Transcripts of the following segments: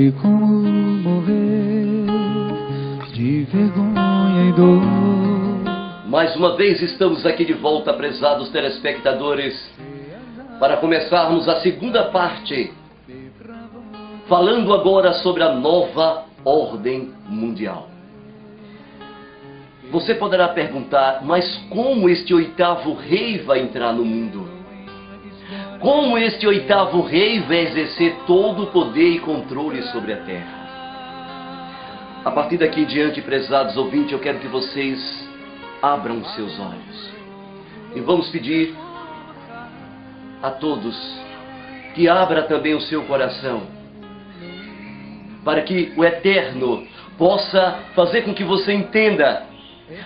de como morrer de vergonha e dor. Mais uma vez estamos aqui de volta, prezados telespectadores, para começarmos a segunda parte, falando agora sobre a nova ordem mundial. Você poderá perguntar, mas como este oitavo rei vai entrar no mundo? Como este oitavo rei vai exercer todo o poder e controle sobre a terra? A partir daqui em diante, prezados ouvintes, eu quero que vocês abram os seus olhos. E vamos pedir a todos que abra também o seu coração, para que o Eterno possa fazer com que você entenda.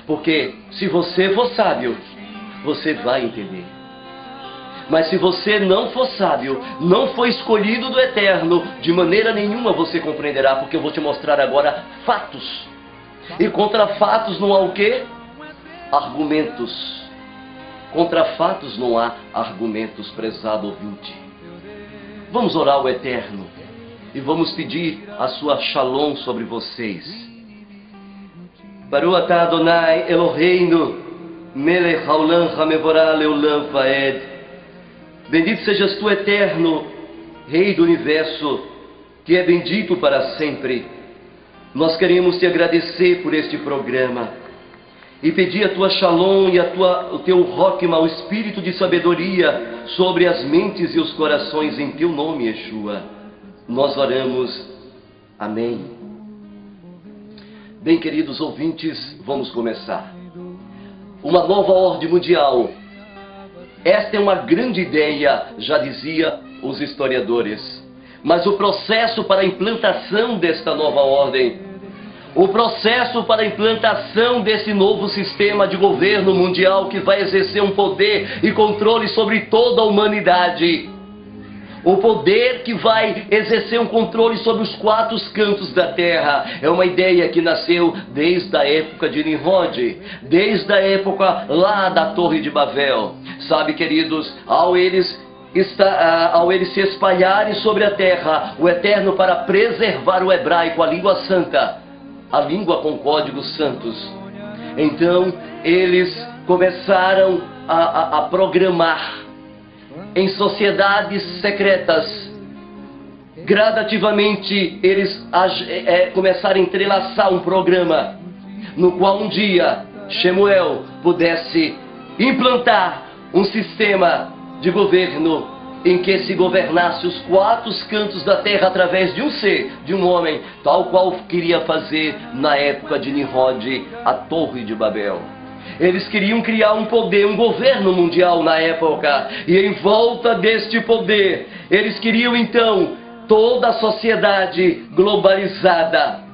Porque se você for sábio, você vai entender. Mas se você não for sábio, não for escolhido do Eterno, de maneira nenhuma você compreenderá, porque eu vou te mostrar agora fatos. E contra fatos não há o quê? Argumentos. Contra fatos não há argumentos, prezado ouvinte. Vamos orar ao Eterno e vamos pedir a sua shalom sobre vocês. Baruch atah Adonai Eloheinu, melech haolam hamevorah leolam vaed. Bendito sejas tu, Eterno, Rei do Universo, que é bendito para sempre. Nós queremos te agradecer por este programa e pedir a tua shalom e o teu roquema, o espírito de sabedoria sobre as mentes e os corações em teu nome, Yeshua. Nós oramos. Amém. Bem, queridos ouvintes, vamos começar. Uma nova ordem mundial. Esta é uma grande ideia, já dizia os historiadores. Mas o processo para a implantação desta nova ordem, o processo para a implantação desse novo sistema de governo mundial que vai exercer um poder e controle sobre toda a humanidade, o poder que vai exercer um controle sobre os quatro cantos da terra, é uma ideia que nasceu desde a época de Nimrod, desde a época lá da Torre de Babel. Sabe, queridos, ao eles se espalharem sobre a terra, o Eterno, para preservar o hebraico, a língua santa, a língua com códigos santos, então eles começaram a programar em sociedades secretas. Gradativamente eles começaram a entrelaçar um programa no qual um dia Shemuel pudesse implantar um sistema de governo em que se governasse os quatro cantos da terra através de um ser, de um homem, tal qual queria fazer na época de Nimrod, a Torre de Babel. Eles queriam criar um poder, um governo mundial na época, e em volta deste poder, eles queriam então toda a sociedade globalizada.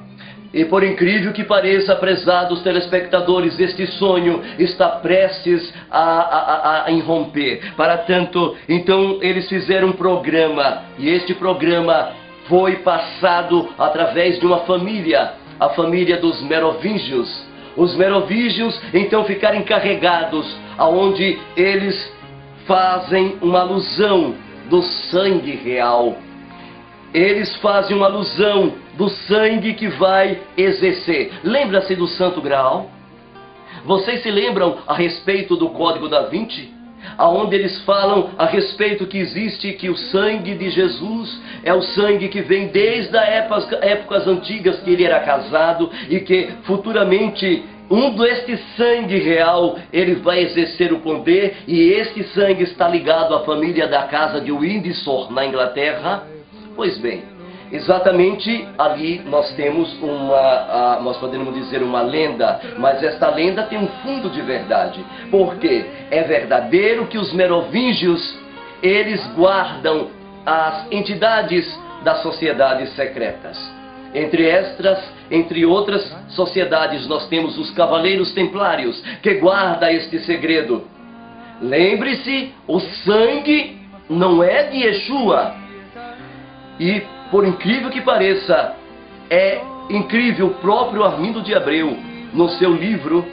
E por incrível que pareça, prezados telespectadores, este sonho está prestes a irromper. Para tanto, então eles fizeram um programa, e este programa foi passado através de uma família, a família dos merovingios. Os merovingios então ficaram encarregados, aonde eles fazem uma alusão do sangue real. Eles fazem uma alusão do sangue que vai exercer. Lembra-se do Santo Graal? Vocês se lembram a respeito do Código da Vinci? Aonde eles falam a respeito que existe, que o sangue de Jesus é o sangue que vem desde as épocas antigas, que ele era casado, e que futuramente deste sangue real, ele vai exercer o poder, e este sangue está ligado à família da casa de Windsor, na Inglaterra. Pois bem, exatamente ali nós temos nós podemos dizer uma lenda, mas esta lenda tem um fundo de verdade, porque é verdadeiro que os merovingios, eles guardam as entidades das sociedades secretas. Entre outras sociedades, nós temos os Cavaleiros Templários, que guardam este segredo. Lembre-se, o sangue não é de Yeshua. E, por incrível que pareça, é incrível, o próprio Armindo de Abreu, no seu livro,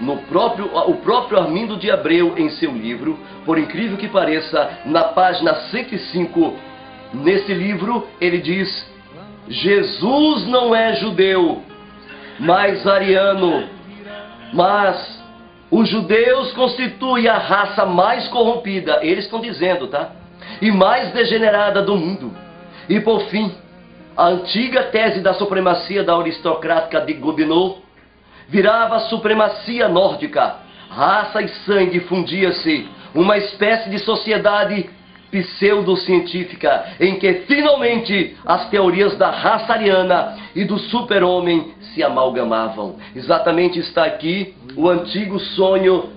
o próprio Armindo de Abreu, em seu livro, por incrível que pareça, na página 105, nesse livro, ele diz Jesus não é judeu, mas ariano. Mas os judeus constituem a raça mais corrompida, eles estão dizendo, tá? E mais degenerada do mundo. E por fim, a antiga tese da supremacia da aristocrática de Gobineau virava a supremacia nórdica. Raça e sangue fundia-se, uma espécie de sociedade pseudocientífica, em que finalmente as teorias da raça ariana e do super-homem se amalgamavam. Exatamente está aqui o antigo sonho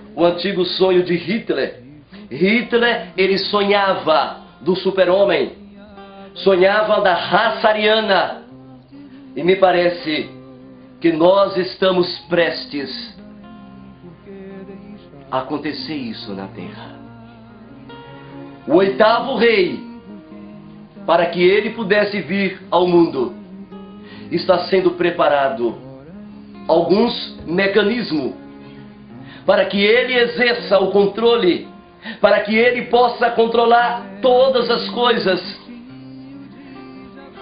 de Hitler. Hitler, ele sonhava do super-homem, sonhava da raça ariana, e me parece que nós estamos prestes a acontecer isso na Terra. O oitavo rei, para que ele pudesse vir ao mundo, está sendo preparado alguns mecanismos para que ele exerça o controle, para que ele possa controlar todas as coisas.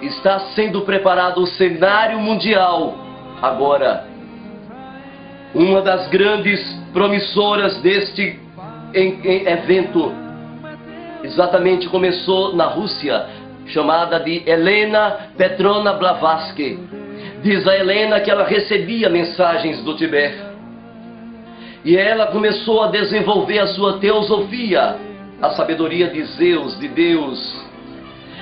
Está sendo preparado o cenário mundial agora. Uma das grandes promissoras deste evento exatamente começou na Rússia, chamada de Helena Petrovna Blavatsky. Diz a Helena que ela recebia mensagens do Tibete. E ela começou a desenvolver a sua teosofia, a sabedoria de Zeus, de Deus.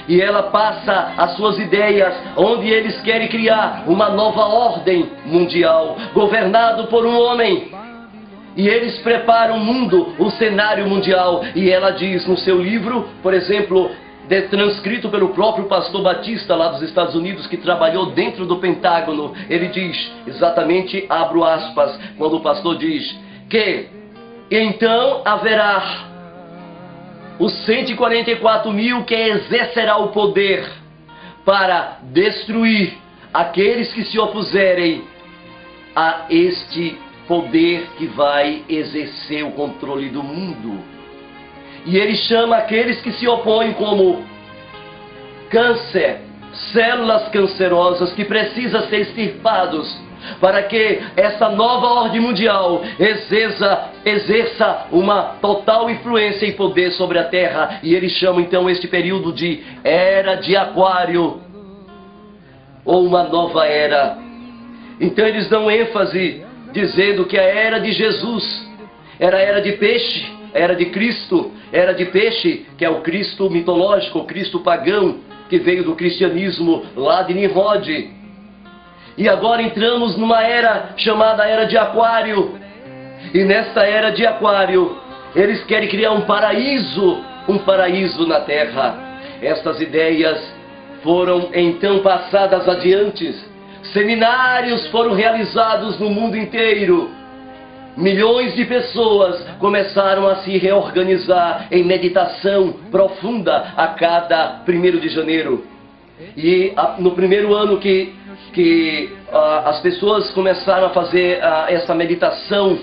E ela passa as suas ideias, onde eles querem criar uma nova ordem mundial, governado por um homem. E eles preparam o mundo, o cenário mundial. E ela diz no seu livro, por exemplo, transcrito pelo próprio pastor Batista lá dos Estados Unidos, que trabalhou dentro do Pentágono, ele diz, exatamente, abro aspas, quando o pastor diz que então haverá os 144 mil que exercerá o poder para destruir aqueles que se opuserem a este poder que vai exercer o controle do mundo. E ele chama aqueles que se opõem como câncer, células cancerosas que precisam ser extirpados para que essa nova ordem mundial exerça uma total influência e poder sobre a Terra. E ele chama então este período de Era de Aquário, ou uma nova era. Então eles dão ênfase dizendo que a era de Jesus era a era de peixe, a era de Cristo, era de peixe, que é o Cristo mitológico, o Cristo pagão, que veio do cristianismo lá de Nimrod. E agora entramos numa era chamada Era de Aquário. E nesta Era de Aquário, eles querem criar um paraíso na Terra. Estas ideias foram então passadas adiante. Seminários foram realizados no mundo inteiro. Milhões de pessoas começaram a se reorganizar em meditação profunda a cada 1º de janeiro. E no primeiro ano que as pessoas começaram a fazer essa meditação,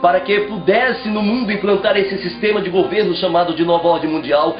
para que pudesse no mundo implantar esse sistema de governo chamado de Nova Ordem Mundial,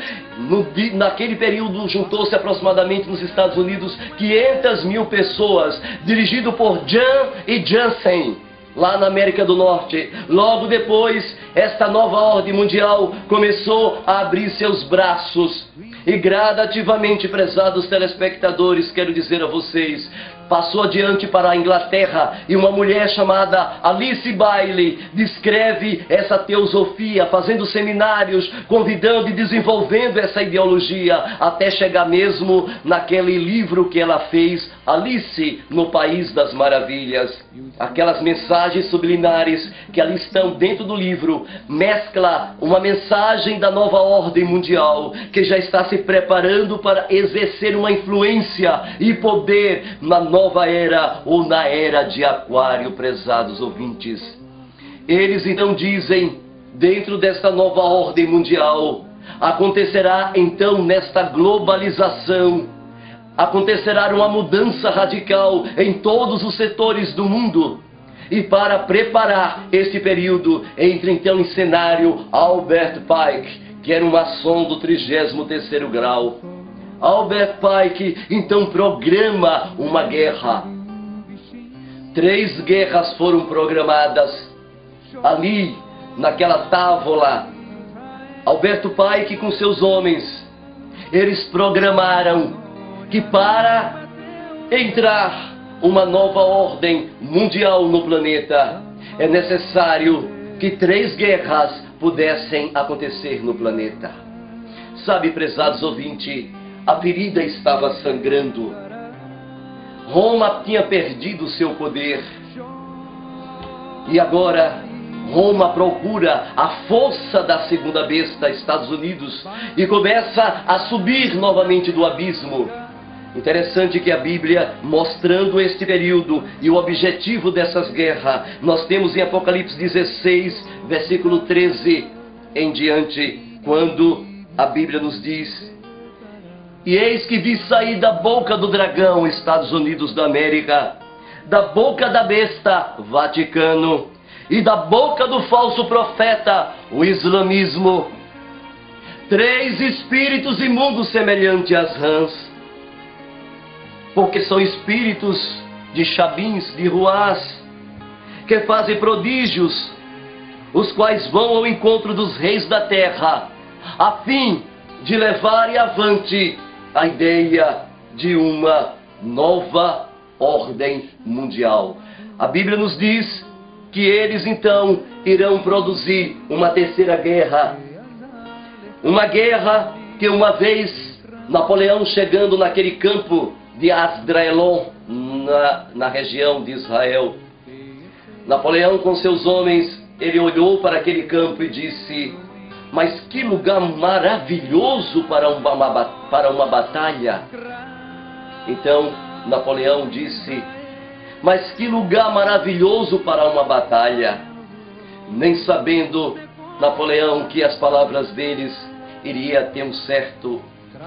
naquele período juntou-se aproximadamente nos Estados Unidos 500 mil pessoas, dirigido por Jan e Jansen, lá na América do Norte. Logo depois, esta nova ordem mundial começou a abrir seus braços. E gradativamente, prezados telespectadores, quero dizer a vocês, passou adiante para a Inglaterra, e uma mulher chamada Alice Bailey descreve essa teosofia, fazendo seminários, convidando e desenvolvendo essa ideologia, até chegar mesmo naquele livro que ela fez, Alice no País das Maravilhas. Aquelas mensagens subliminares que ali estão dentro do livro, mescla uma mensagem da nova ordem mundial, que já está se preparando para exercer uma influência e poder na nova era, ou na Era de Aquário, prezados ouvintes. Eles então dizem, dentro desta nova ordem mundial, acontecerá então nesta globalização, acontecerá uma mudança radical em todos os setores do mundo. E para preparar este período, entra então em cenário Albert Pike, que era um maçom do 33º grau. Albert Pike então programa uma guerra. 3 guerras foram programadas ali, naquela távola. Alberto Pike com seus homens, eles programaram que para entrar uma nova ordem mundial no planeta, é necessário que 3 guerras pudessem acontecer no planeta. Sabe, prezados ouvintes, a ferida estava sangrando. Roma tinha perdido seu poder. E agora Roma procura a força da segunda besta, Estados Unidos, e começa a subir novamente do abismo. Interessante que a Bíblia, mostrando este período e o objetivo dessas guerras, nós temos em Apocalipse 16, versículo 13 em diante, quando a Bíblia nos diz: e eis que vi sair da boca do dragão, Estados Unidos da América, da boca da besta, Vaticano, e da boca do falso profeta, o islamismo, 3 espíritos imundos semelhantes às rãs, porque são espíritos de chabins, de ruás, que fazem prodígios, os quais vão ao encontro dos reis da terra, a fim de levarem avante a ideia de uma nova ordem mundial. A Bíblia nos diz que eles então irão produzir uma terceira guerra. Uma guerra que uma vez Napoleão, chegando naquele campo de Asdraelon, na região de Israel, Napoleão com seus homens, ele olhou para aquele campo e disse: mas que lugar maravilhoso para uma batalha. Então Napoleão disse: mas que lugar maravilhoso para uma batalha. Nem sabendo Napoleão que as palavras deles iria ter um certo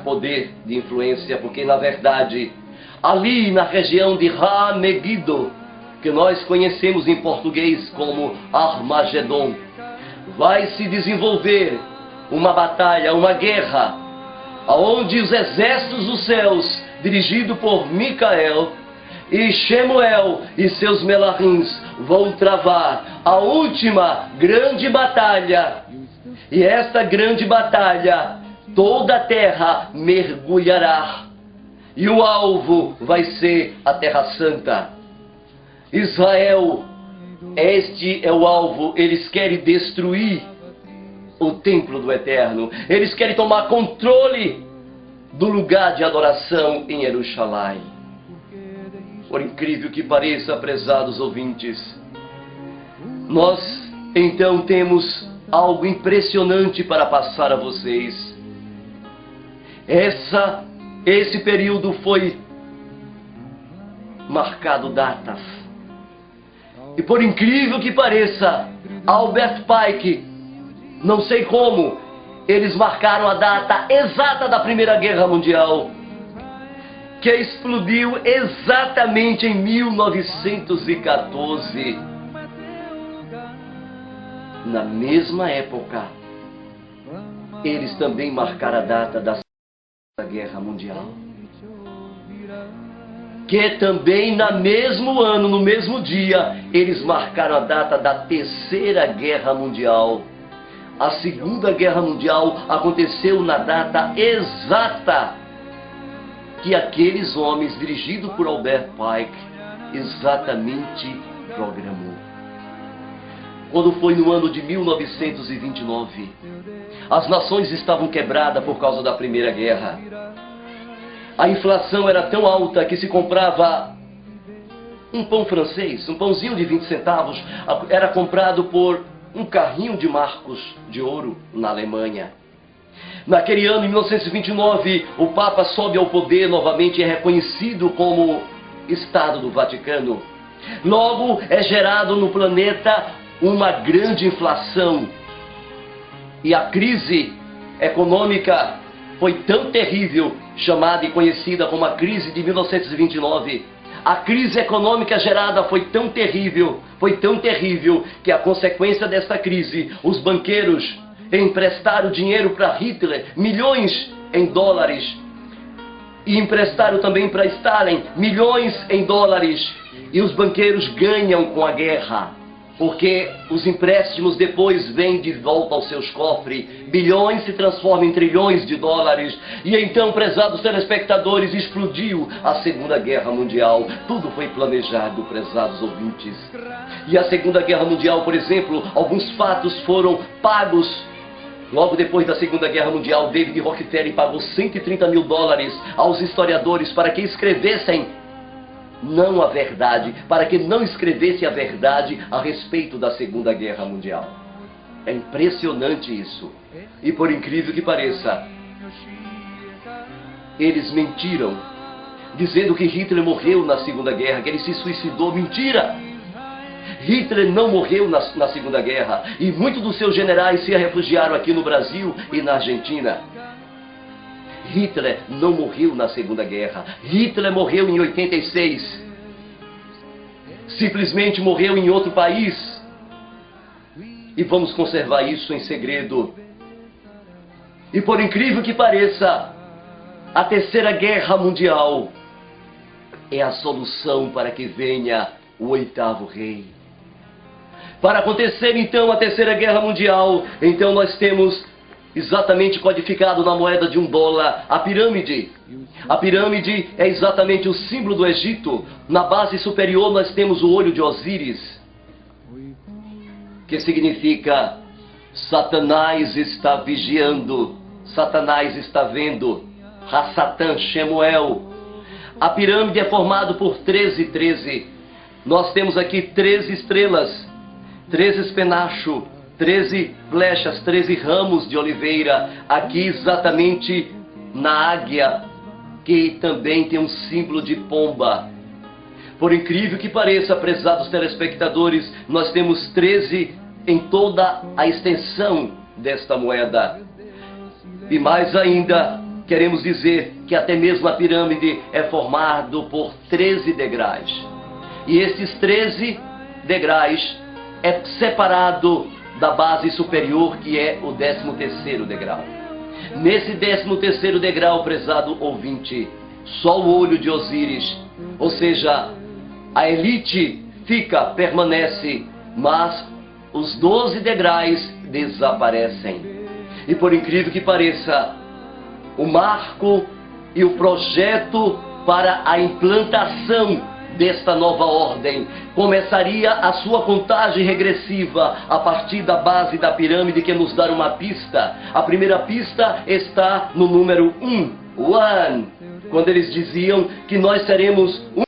poder de influência, porque na verdade ali na região de Ha-Megiddo, que nós conhecemos em português como Armagedon, vai se desenvolver uma batalha, uma guerra, onde os exércitos dos céus, dirigidos por Micael e Shemuel e seus melahins, vão travar a última grande batalha. E esta grande batalha, toda a terra mergulhará, e o alvo vai ser a Terra Santa. Israel, este é o alvo. Eles querem destruir o templo do Eterno. Eles querem tomar controle do lugar de adoração em Jerusalém. Por incrível que pareça, prezados ouvintes, nós então temos algo impressionante para passar a vocês. Esse período foi marcado datas. E por incrível que pareça, Albert Pike, não sei como, eles marcaram a data exata da Primeira Guerra Mundial, que explodiu exatamente em 1914. Na mesma época, eles também marcaram a data da Segunda Guerra Mundial, que também no mesmo ano, no mesmo dia, eles marcaram a data da Terceira Guerra Mundial. A Segunda Guerra Mundial aconteceu na data exata que aqueles homens, dirigidos por Albert Pike, exatamente programou. Quando foi no ano de 1929, as nações estavam quebradas por causa da Primeira Guerra. A inflação era tão alta que se comprava um pão francês, um pãozinho de 20 centavos, era comprado por um carrinho de marcos de ouro na Alemanha. Naquele ano, em 1929, o Papa sobe ao poder novamente e é reconhecido como Estado do Vaticano. Logo, é gerado no planeta uma grande inflação. E a crise econômica foi tão terrível, chamada e conhecida como a crise de 1929. A crise econômica gerada foi tão terrível, que a consequência desta crise, os banqueiros emprestaram dinheiro para Hitler, milhões em dólares, e emprestaram também para Stalin milhões em dólares. E os banqueiros ganham com a guerra, porque os empréstimos depois vêm de volta aos seus cofres. Bilhões se transformam em trilhões de dólares. E então, prezados telespectadores, explodiu a Segunda Guerra Mundial. Tudo foi planejado, prezados ouvintes. E a Segunda Guerra Mundial, por exemplo, alguns fatos foram pagos. Logo depois da Segunda Guerra Mundial, David Rockefeller pagou 130 mil dólares aos historiadores para que escrevessem não a verdade, para que não escrevesse a verdade a respeito da Segunda Guerra Mundial. É impressionante isso. E por incrível que pareça, eles mentiram, dizendo que Hitler morreu na Segunda Guerra, que ele se suicidou. Mentira! Hitler não morreu na Segunda Guerra, e muitos dos seus generais se refugiaram aqui no Brasil e na Argentina. Hitler não morreu na Segunda Guerra. Hitler morreu em 86. Simplesmente morreu em outro país. E vamos conservar isso em segredo. E por incrível que pareça, a Terceira Guerra Mundial é a solução para que venha o oitavo rei. Para acontecer então a Terceira Guerra Mundial, então nós temos exatamente codificado na moeda de $1 a pirâmide. A pirâmide é exatamente o símbolo do Egito. Na base superior nós temos o olho de Osíris, que significa Satanás está vigiando, Satanás está vendo, Ha-Satan Shemuel. A pirâmide é formada por 13. Nós temos aqui 13 estrelas, 13 penachos, 13 flechas, 13 ramos de oliveira, aqui exatamente na águia, que também tem um símbolo de pomba. Por incrível que pareça, prezados telespectadores, nós temos 13 em toda a extensão desta moeda. E mais ainda, queremos dizer que até mesmo a pirâmide é formada por 13 degraus. E esses 13 degraus é separado da base superior, que é o 13º degrau. Nesse 13º degrau, prezado ouvinte, só o olho de Osíris, ou seja, a elite permanece, mas os 12 degraus desaparecem. E por incrível que pareça, o marco e o projeto para a implantação desta nova ordem começaria a sua contagem regressiva a partir da base da pirâmide, que nos dá uma pista. A primeira pista está no número 1, quando eles diziam que nós seremos um.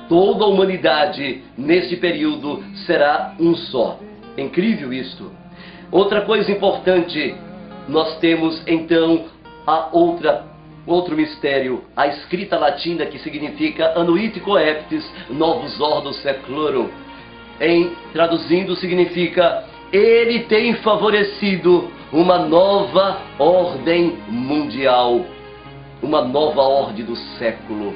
Toda a humanidade neste período será um só. É incrível isto. Outra coisa importante, nós temos então outro mistério, a escrita latina, que significa Annuit Coeptis Novus Ordo Seclorum. Traduzindo, significa: ele tem favorecido uma nova ordem mundial, uma nova ordem do século.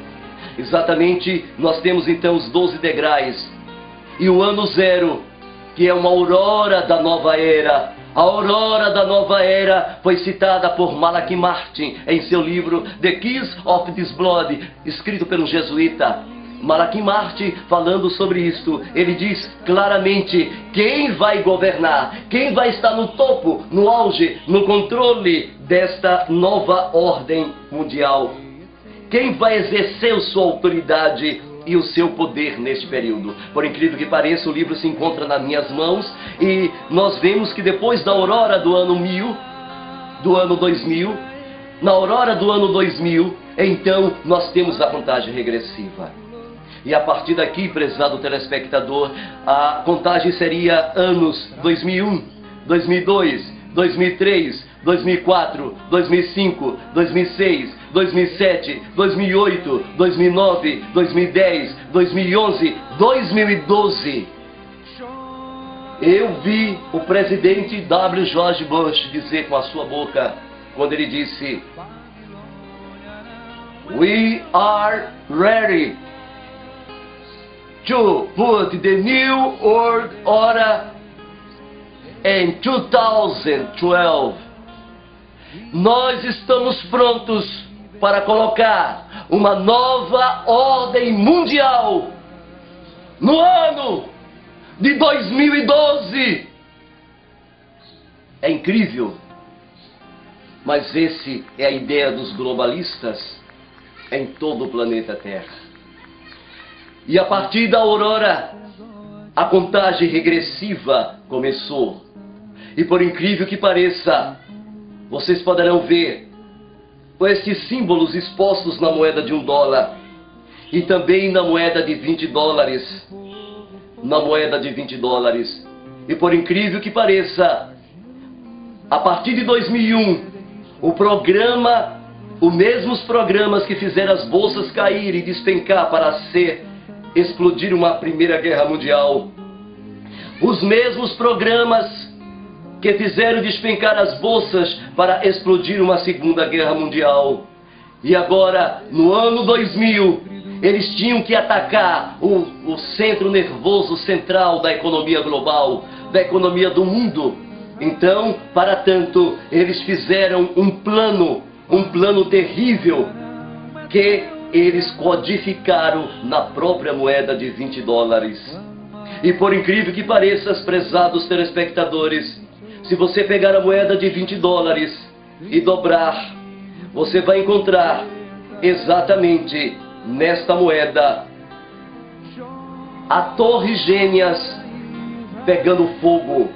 Exatamente, nós temos então os 12 degraus e o ano zero, que é uma aurora da nova era. A aurora da nova era foi citada por Malachi Martin em seu livro The Keys of This Blood, escrito pelo jesuíta. Malachi Martin, falando sobre isto, ele diz claramente: quem vai governar, quem vai estar no topo, no auge, no controle desta nova ordem mundial? Quem vai exercer sua autoridade e o seu poder neste período? Por incrível que pareça, o livro se encontra nas minhas mãos e nós vemos que depois da aurora do ano 2000, na aurora do ano 2000, então nós temos a contagem regressiva. E a partir daqui, prezado telespectador, a contagem seria anos 2001, 2002, 2003, 2004, 2005, 2006, 2007, 2008, 2009, 2010, 2011, 2012. Eu vi o presidente W. George Bush dizer com a sua boca, quando ele disse: "We are ready to put the new world order in 2012. Nós estamos prontos para colocar uma nova ordem mundial no ano de 2012. É incrível, mas essa é a ideia dos globalistas em todo o planeta Terra. E a partir da aurora, a contagem regressiva começou. E por incrível que pareça, vocês poderão ver esses símbolos expostos na moeda de $1 e também na moeda de $20. Na moeda de $20. E por incrível que pareça, a partir de 2001, os mesmos programas que fizeram as bolsas cair e despencar para explodir uma Primeira Guerra Mundial, os mesmos programas que fizeram despencar as bolsas para explodir uma Segunda Guerra Mundial. E agora, no ano 2000, eles tinham que atacar o centro nervoso central da economia global, da economia do mundo. Então, para tanto, eles fizeram um plano terrível, que eles codificaram na própria moeda de $20. E por incrível que pareça, prezados telespectadores, se você pegar a moeda de $20 e dobrar, você vai encontrar exatamente nesta moeda a Torres Gêmeas pegando fogo.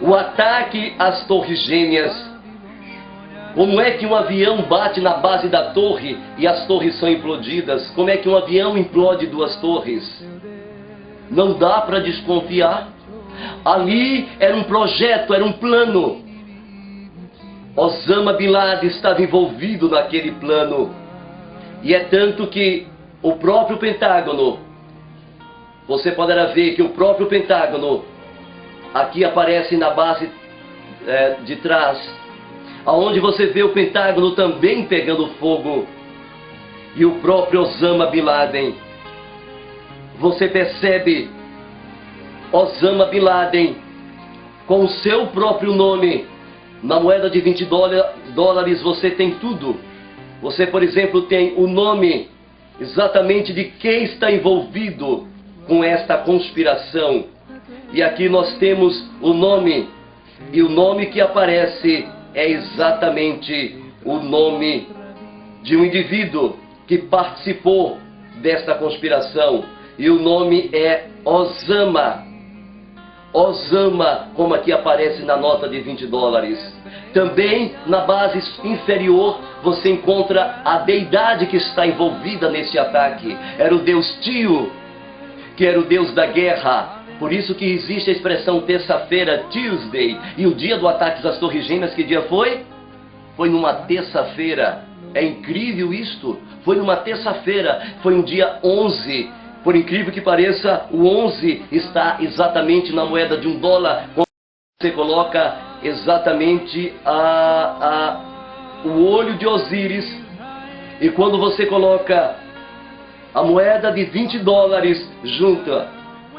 O ataque às Torres Gêmeas. Como é que um avião bate na base da torre e as torres são implodidas? Como é que um avião implode duas torres? Não dá para desconfiar. Ali era um projeto, era um plano. Osama Bin Laden estava envolvido naquele plano. E é tanto que o próprio Pentágono, você poderá ver que o próprio Pentágono, aqui aparece na base de trás, aonde você vê o Pentágono também pegando fogo, e o próprio Osama Bin Laden. Você percebe Osama Bin Laden com o seu próprio nome. Na moeda de $20 você tem tudo. Você, por exemplo, tem o nome exatamente de quem está envolvido com esta conspiração. E aqui nós temos o nome, e o nome que aparece é exatamente o nome de um indivíduo que participou desta conspiração. E o nome é Osama. Osama, como aqui aparece na nota de $20. Também na base inferior você encontra a deidade que está envolvida nesse ataque. Era o deus Tio, que era o deus da guerra. Por isso que existe a expressão terça-feira, Tuesday. E o dia do ataque às Torres Gêmeas, que dia foi? Foi numa terça-feira. É incrível isto. Foi numa terça-feira. Foi um dia 11. Por incrível que pareça, o 11 está exatamente na moeda de $1. Quando você coloca exatamente o olho de Osíris. E quando você coloca a moeda de $20 junta,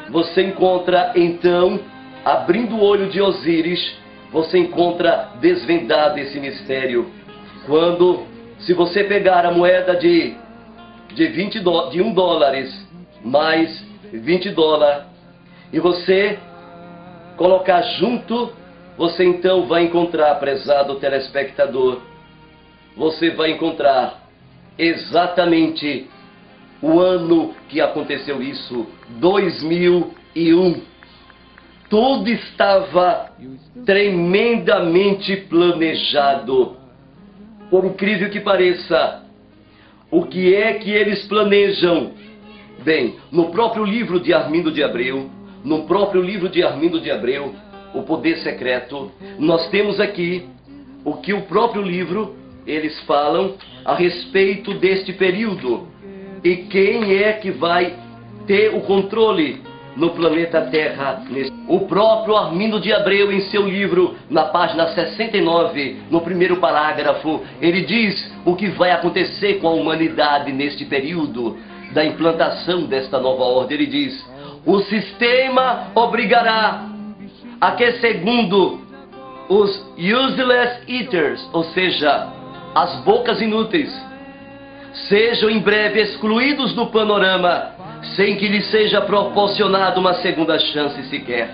você encontra, então, abrindo o olho de Osíris, você encontra desvendado esse mistério. Se você pegar a moeda de $1 mais $20 e você colocar junto, você então vai encontrar, prezado telespectador, você vai encontrar exatamente o ano que aconteceu isso, 2001. Tudo estava tremendamente planejado. Por incrível que pareça, o que é que eles planejam? Bem, no próprio livro de Armindo de Abreu, O Poder Secreto, nós temos aqui o que o próprio livro, eles falam a respeito deste período. E quem é que vai ter o controle no planeta Terra? O próprio Armindo de Abreu, em seu livro, na página 69, no primeiro parágrafo, ele diz o que vai acontecer com a humanidade neste período da implantação desta nova ordem. Ele diz: o sistema obrigará a que, segundo os useless eaters, ou seja, as bocas inúteis, sejam em breve excluídos do panorama, sem que lhes seja proporcionada uma segunda chance sequer.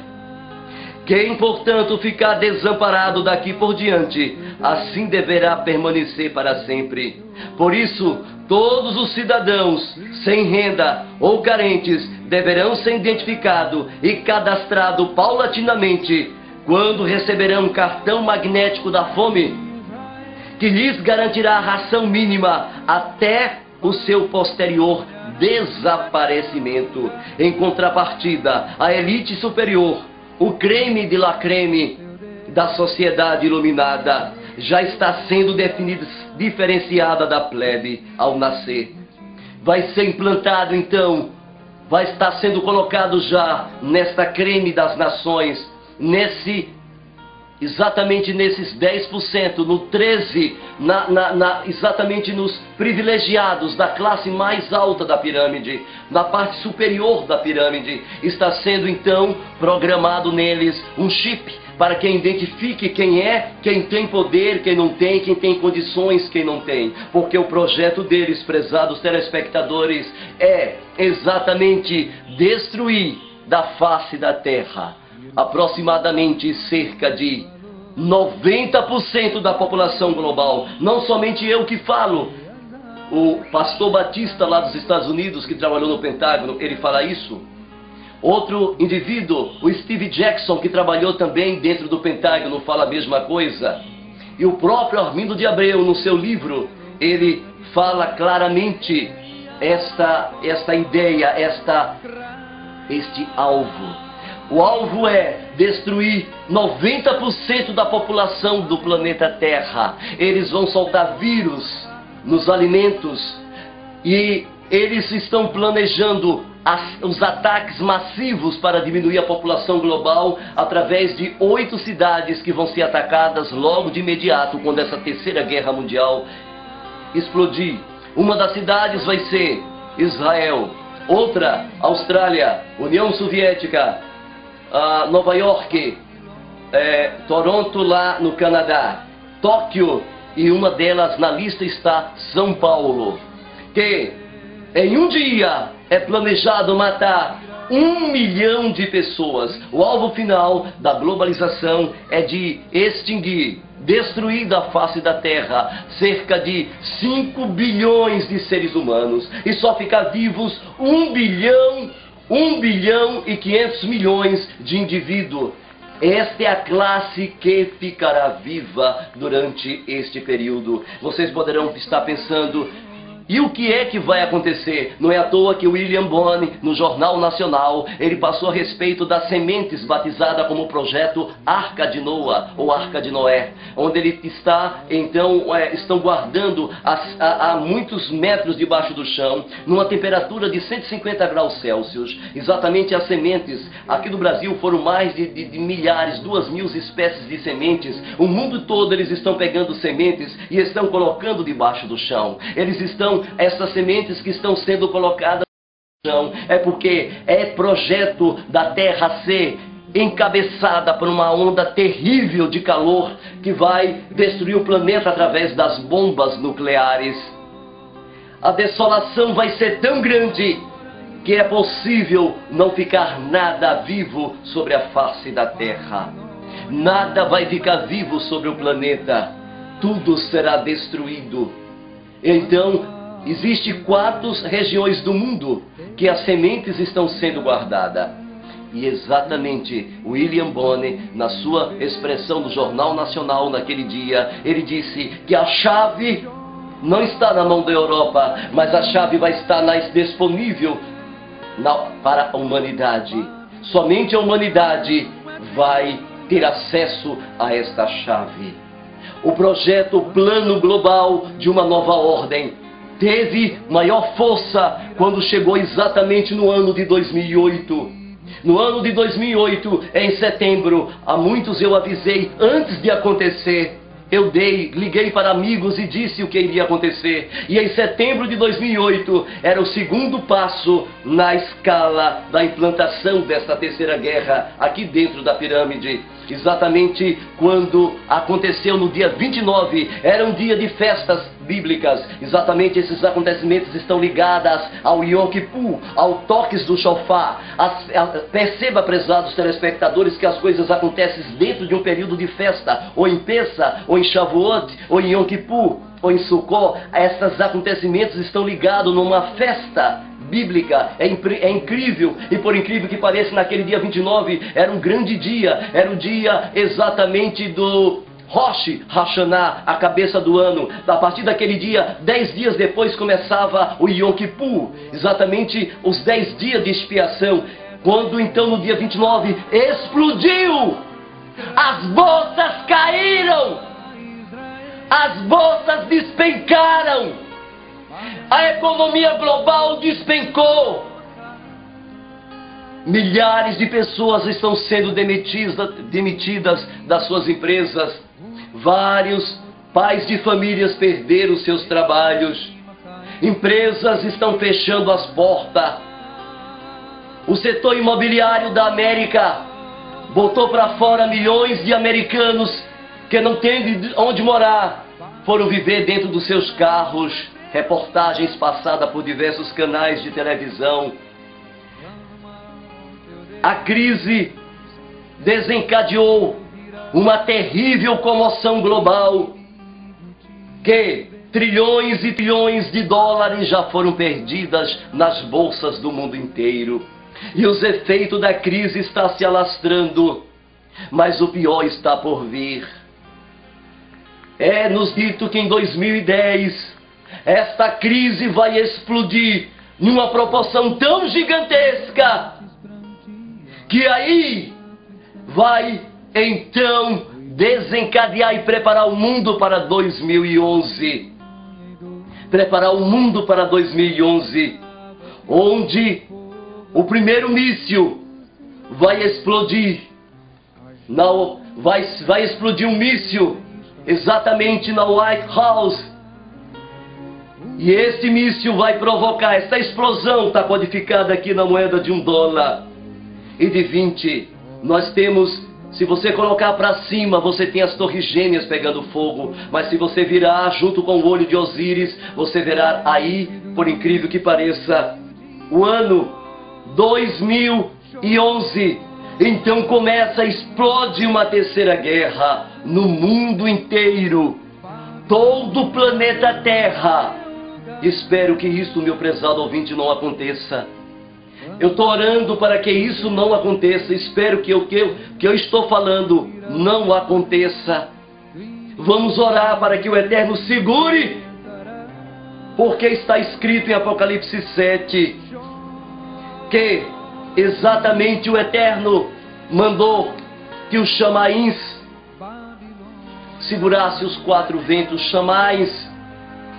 Quem, portanto, ficar desamparado daqui por diante, assim deverá permanecer para sempre. Por isso, todos os cidadãos sem renda ou carentes deverão ser identificados e cadastrados paulatinamente quando receberão um cartão magnético da fome, que lhes garantirá a ração mínima até o seu posterior desaparecimento. Em contrapartida, a elite superior, o creme de la creme da sociedade iluminada, já está sendo diferenciada da plebe ao nascer. Vai ser implantado então, vai estar sendo colocado já nesta creme das nações, exatamente nesses 10%, no 13%, exatamente nos privilegiados da classe mais alta da pirâmide, na parte superior da pirâmide, está sendo então programado neles um chip para que identifique quem é, quem tem poder, quem não tem, quem tem condições, quem não tem. Porque o projeto deles, prezados telespectadores, é exatamente destruir da face da Terra aproximadamente cerca de 90% da população global. Não somente eu que falo, o pastor Batista lá dos Estados Unidos, que trabalhou no Pentágono, ele fala isso. Outro indivíduo, o Steve Jackson, que trabalhou também dentro do Pentágono, fala a mesma coisa. E o próprio Armindo de Abreu, no seu livro, ele fala claramente esta ideia, este alvo. O alvo é destruir 90% da população do planeta Terra. Eles vão soltar vírus nos alimentos e eles estão planejando os ataques massivos para diminuir a população global através de 8 cidades que vão ser atacadas logo de imediato quando essa terceira guerra mundial explodir. Uma das cidades vai ser Israel, outra Austrália, União Soviética, Nova York, Toronto lá no Canadá, Tóquio, e uma delas na lista está São Paulo, que em um dia é planejado matar 1 milhão de pessoas. O alvo final da globalização é de extinguir, destruir da face da Terra cerca de 5 bilhões de seres humanos e só ficar vivos 1 bilhão e 500 milhões de indivíduos. Esta é a classe que ficará viva durante este período. Vocês poderão estar pensando, e o que é que vai acontecer? Não é à toa que William Bonner, no Jornal Nacional, ele passou a respeito das sementes batizada como projeto Arca de Noé, ou Arca de Noé, onde ele está, então, estão guardando a muitos metros debaixo do chão, numa temperatura de 150 graus Celsius, exatamente as sementes. Aqui no Brasil foram mais de milhares, 2.000 espécies de sementes. O mundo todo eles estão pegando sementes e estão colocando debaixo do chão. Essas sementes que estão sendo colocadas no chão é porque é projeto da Terra ser encabeçada por uma onda terrível de calor que vai destruir o planeta através das bombas nucleares. A desolação vai ser tão grande que é possível não ficar nada vivo sobre a face da Terra. Nada vai ficar vivo sobre o planeta. Tudo será destruído. Então, existem 4 regiões do mundo que as sementes estão sendo guardadas. E exatamente William Bonner, na sua expressão do Jornal Nacional naquele dia, ele disse que a chave não está na mão da Europa, mas a chave vai estar disponível para a humanidade. Somente a humanidade vai ter acesso a esta chave. O projeto, o plano global de uma nova ordem, teve maior força quando chegou exatamente no ano de 2008. No ano de 2008, em setembro, a muitos eu avisei antes de acontecer. Liguei para amigos e disse o que iria acontecer. E em setembro de 2008, era o segundo passo na escala da implantação desta terceira guerra aqui dentro da pirâmide. exatamente quando aconteceu no dia 29, era um dia de festas bíblicas. Exatamente esses acontecimentos estão ligados ao Yom Kippur, ao toques do shofar. Perceba, prezados telespectadores, que as coisas acontecem dentro de um período de festa, ou em Pessa, ou em Shavuot, ou em Yom Kippur, ou em Sukkot. Esses acontecimentos estão ligados numa festa bíblica. É incrível, e por incrível que pareça, naquele dia 29 era um grande dia, era o dia exatamente do Rosh Hashanah, a cabeça do ano. A partir daquele dia, 10 dias depois começava o Yom Kippur, exatamente os 10 dias de expiação, quando então no dia 29 explodiu, as bolsas caíram, as bolsas despencaram, a economia global despencou. Milhares de pessoas estão sendo demitidas das suas empresas. Vários pais de famílias perderam seus trabalhos. Empresas estão fechando as portas. O setor imobiliário da América botou para fora milhões de americanos que não têm onde morar. Foram viver dentro dos seus carros. Reportagens passadas por diversos canais de televisão. A crise desencadeou uma terrível comoção global, que trilhões e trilhões de dólares já foram perdidas nas bolsas do mundo inteiro. E os efeitos da crise estão se alastrando, mas o pior está por vir. É nos dito que em 2010 esta crise vai explodir numa proporção tão gigantesca que aí vai então desencadear e preparar o mundo para 2011. Preparar o mundo para 2011, onde o primeiro míssil vai explodir. Vai explodir um míssil exatamente na White House. E esse míssil vai provocar, essa explosão está codificada aqui na moeda de $1 e de 20. Nós temos, se você colocar para cima, você tem as torres gêmeas pegando fogo. Mas se você virar junto com o olho de Osíris, você verá aí, por incrível que pareça, o ano 2011. Então explode uma terceira guerra no mundo inteiro. Todo o planeta Terra. Espero que isso, meu prezado ouvinte, não aconteça. Eu estou orando para que isso não aconteça. Espero que o que eu estou falando não aconteça. Vamos orar para que o Eterno segure, porque está escrito em Apocalipse 7 que exatamente o Eterno mandou que os chamains segurasse os 4 ventos. Chamais,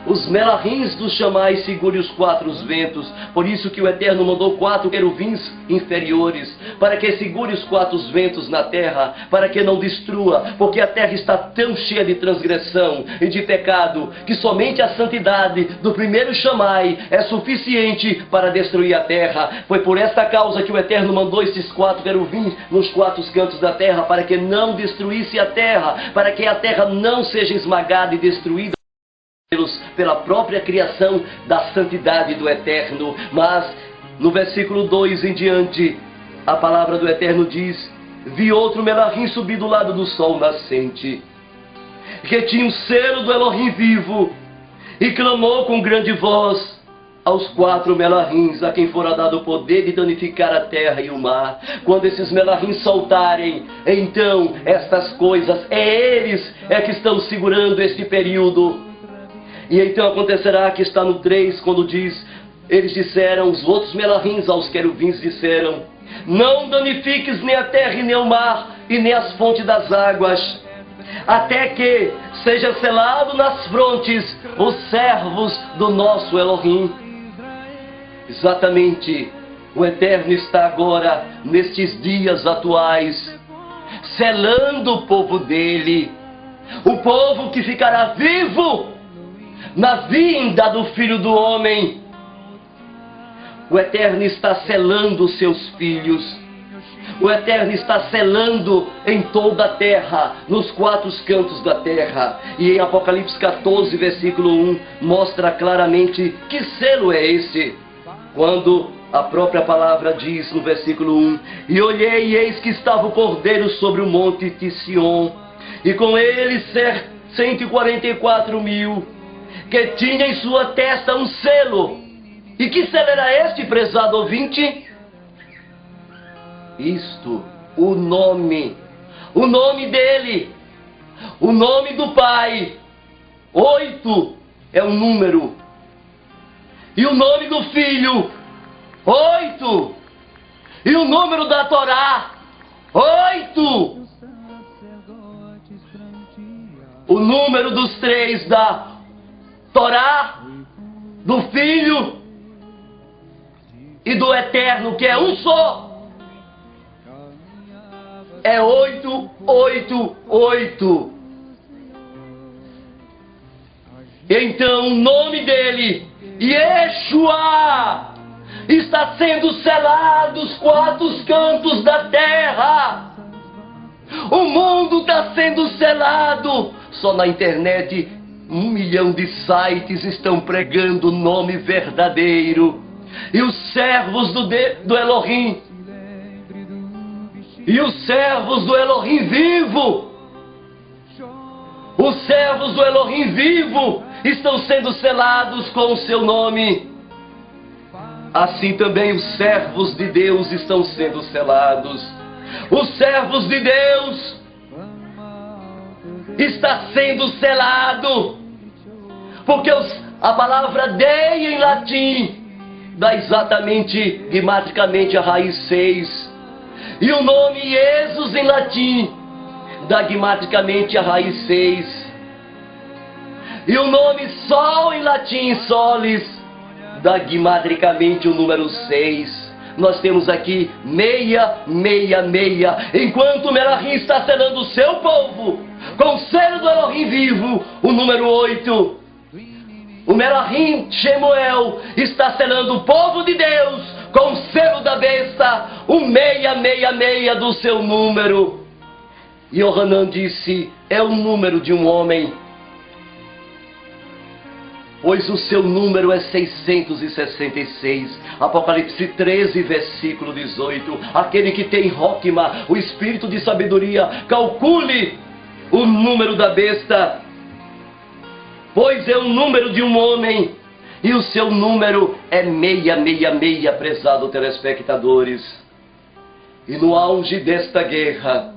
os melahins dos chamais, segure os 4 ventos. Por isso que o Eterno mandou 4 querubins inferiores, para que segure os 4 ventos na terra, para que não destrua, porque a terra está tão cheia de transgressão e de pecado, que somente a santidade do primeiro chamai é suficiente para destruir a terra. Foi por esta causa que o Eterno mandou esses 4 querubins nos 4 cantos da terra, para que não destruísse a terra, para que a terra não seja esmagada e destruída pela própria criação da santidade do Eterno. Mas no versículo 2 em diante, a palavra do Eterno diz: vi outro melahim subir do lado do sol nascente, que tinha o selo do Elohim vivo, e clamou com grande voz aos 4 melahins, a quem fora dado o poder de danificar a terra e o mar. Quando esses melahins soltarem, então estas coisas, eles que estão segurando este período. E então acontecerá, que está no 3, quando diz: eles disseram, os outros melahins aos querubins disseram: não danifiques nem a terra e nem o mar e nem as fontes das águas, até que seja selado nas frontes os servos do nosso Elohim. Exatamente, o Eterno está agora, nestes dias atuais, selando o povo dele, o povo que ficará vivo na vinda do Filho do Homem. O Eterno está selando os seus filhos. O Eterno está selando em toda a terra, nos quatro cantos da terra. E em Apocalipse 14, versículo 1, mostra claramente que selo é esse. Quando a própria palavra diz no versículo 1: E olhei e eis que estava o Cordeiro sobre o monte de Sião, e com ele 144.000, que tinha em sua testa um selo. E que selo era este, prezado ouvinte? Isto, o nome dele, o nome do Pai. 8 é um número. E o nome do Filho, 8. E o número da Torá, 8. O número dos 3 da Torá, do Filho e do Eterno, que é um só. É 888. Então o nome dele, Yeshua, está sendo selado os quatro cantos da terra. O mundo está sendo selado. Só na internet 1 milhão de sites estão pregando o nome verdadeiro. E os servos do Elohim, e os servos do Elohim vivo, os servos do Elohim vivo estão sendo selados com o seu nome. Assim também os servos de Deus estão sendo selados. Os servos de Deus está sendo selado, porque a palavra Dei em latim dá exatamente, gimatricamente, a raiz 6. E o nome Jesus em latim dá gimatricamente a raiz 6. E o nome Sol em latim, Solis, dá gimatricamente o número 6. Nós temos aqui 666. Enquanto Melahim está selando o seu povo com o selo do Elohim vivo, o número 8. O Melahim Shemuel está selando o povo de Deus com o selo da besta, o 666 do seu número. E Yohanan disse: é o número de um homem, pois o seu número é 666. Apocalipse 13, versículo 18. Aquele que tem Roquima, o espírito de sabedoria, calcule o número da besta, pois é o número de um homem, e o seu número é 666, prezados telespectadores. E no auge desta guerra,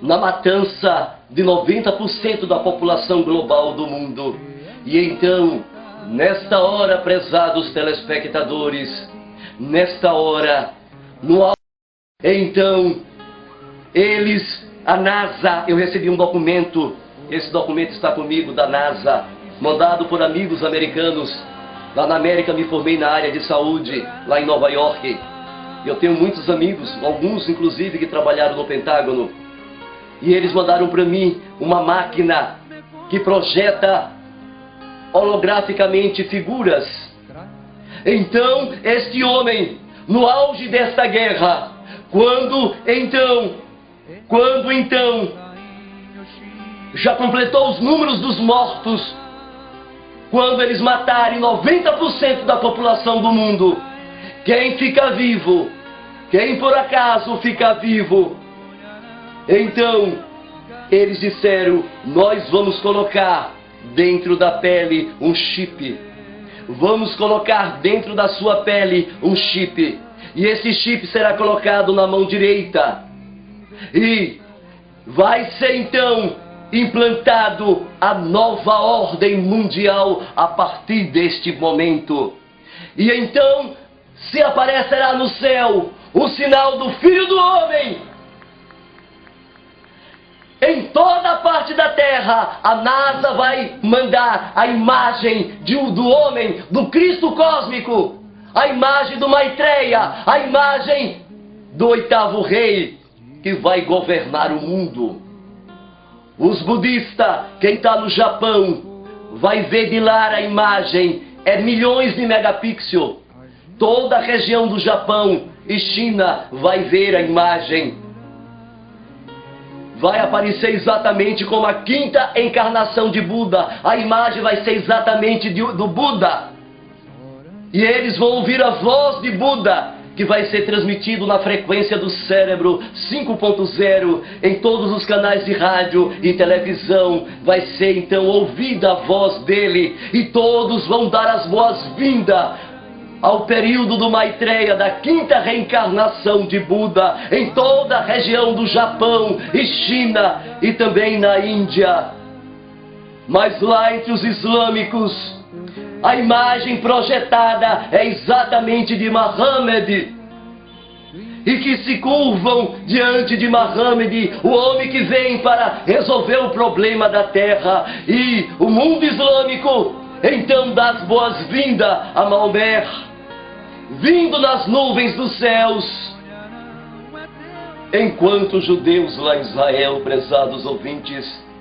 na matança de 90% da população global do mundo, e então, nesta hora, prezados telespectadores, nesta hora, no auge, então, a NASA, eu recebi um documento, esse documento está comigo, da NASA, mandado por amigos americanos. Lá na América me formei na área de saúde, lá em Nova York. Eu tenho muitos amigos, alguns inclusive que trabalharam no Pentágono. E eles mandaram para mim uma máquina que projeta holograficamente figuras. Então, este homem, no auge desta guerra, quando então já completou os números dos mortos, quando eles matarem 90% da população do mundo, quem fica vivo, quem por acaso fica vivo, então eles disseram: nós vamos colocar dentro da pele um chip, vamos colocar dentro da sua pele um chip, e esse chip será colocado na mão direita, e vai ser então implantado a nova ordem mundial a partir deste momento. E então se aparecerá no céu o sinal do Filho do Homem. Em toda a parte da terra, a NASA vai mandar a imagem do homem, do Cristo cósmico, a imagem do Maitreya, a imagem do 8º rei, que vai governar o mundo. Os budistas, quem está no Japão, vai ver de lá a imagem, é milhões de megapixels. Toda a região do Japão e China vai ver a imagem. Vai aparecer exatamente como a quinta encarnação de Buda. A imagem vai ser exatamente do Buda. E eles vão ouvir a voz de Buda, que vai ser transmitido na frequência do cérebro 5.0 em todos os canais de rádio e televisão. Vai ser então ouvida a voz dele, e todos vão dar as boas-vindas ao período do Maitreya, da quinta reencarnação de Buda, em toda a região do Japão e China e também na Índia. Mas lá entre os islâmicos, a imagem projetada é exatamente de Muhammad, e que se curvam diante de Muhammad, o homem que vem para resolver o problema da terra. E o mundo islâmico então dá as boas-vindas a Maomé, vindo nas nuvens dos céus, enquanto os judeus lá em Israel, prezados ouvintes,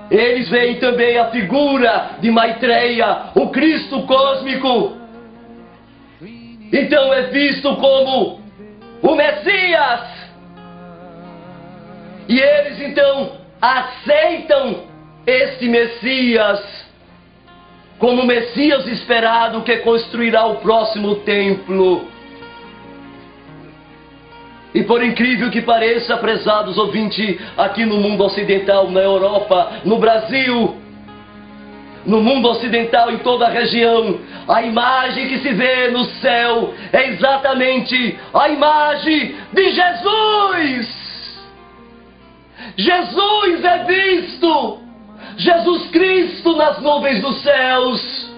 eles veem também a figura de Maitreya, o Cristo cósmico. Então é visto como o Messias. E eles então aceitam este Messias como o Messias esperado, que construirá o próximo templo. E por incrível que pareça, prezados ouvintes, aqui no mundo ocidental, na Europa, no Brasil, no mundo ocidental, em toda a região, a imagem que se vê no céu é exatamente a imagem de Jesus. Jesus é visto, Jesus Cristo nas nuvens dos céus.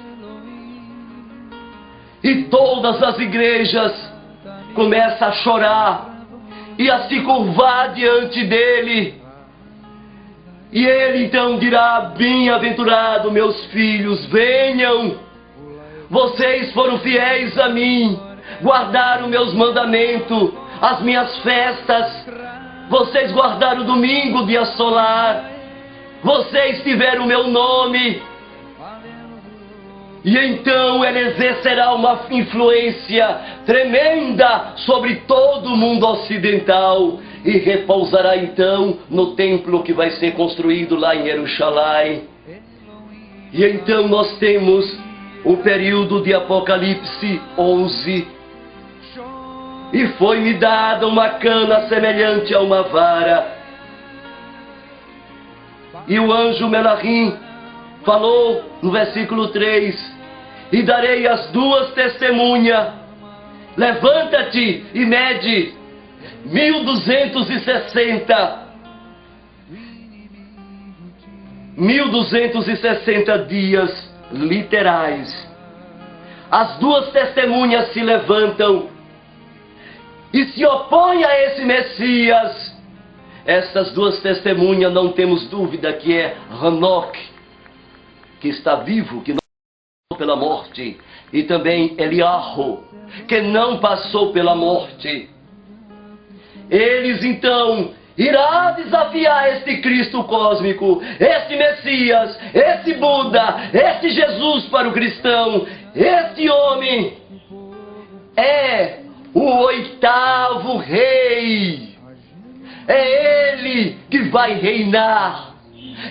E todas as igrejas começam a chorar e a se curvar diante dele. E ele então dirá: bem-aventurado, meus filhos, venham. Vocês foram fiéis a mim, guardaram meus mandamentos, as minhas festas. Vocês guardaram o domingo, dia solar. Vocês tiveram o meu nome. E então ele exercerá uma influência tremenda sobre todo o mundo ocidental, e repousará então no templo que vai ser construído lá em Jerusalém. E então nós temos o período de Apocalipse 11. E foi-me dada uma cana semelhante a uma vara. E o anjo Melahim falou no versículo 3: e darei as duas testemunhas. Levanta-te e mede 1260 dias literais. As duas testemunhas se levantam e se opõem a esse Messias. Essas duas testemunhas, não temos dúvida que é Hanok, que está vivo, que não passou pela morte, e também Eliahu, que não passou pela morte. Eles então irá desafiar este Cristo cósmico, este Messias, este Buda, este Jesus para o cristão. Este homem é o oitavo rei. É ele que vai reinar.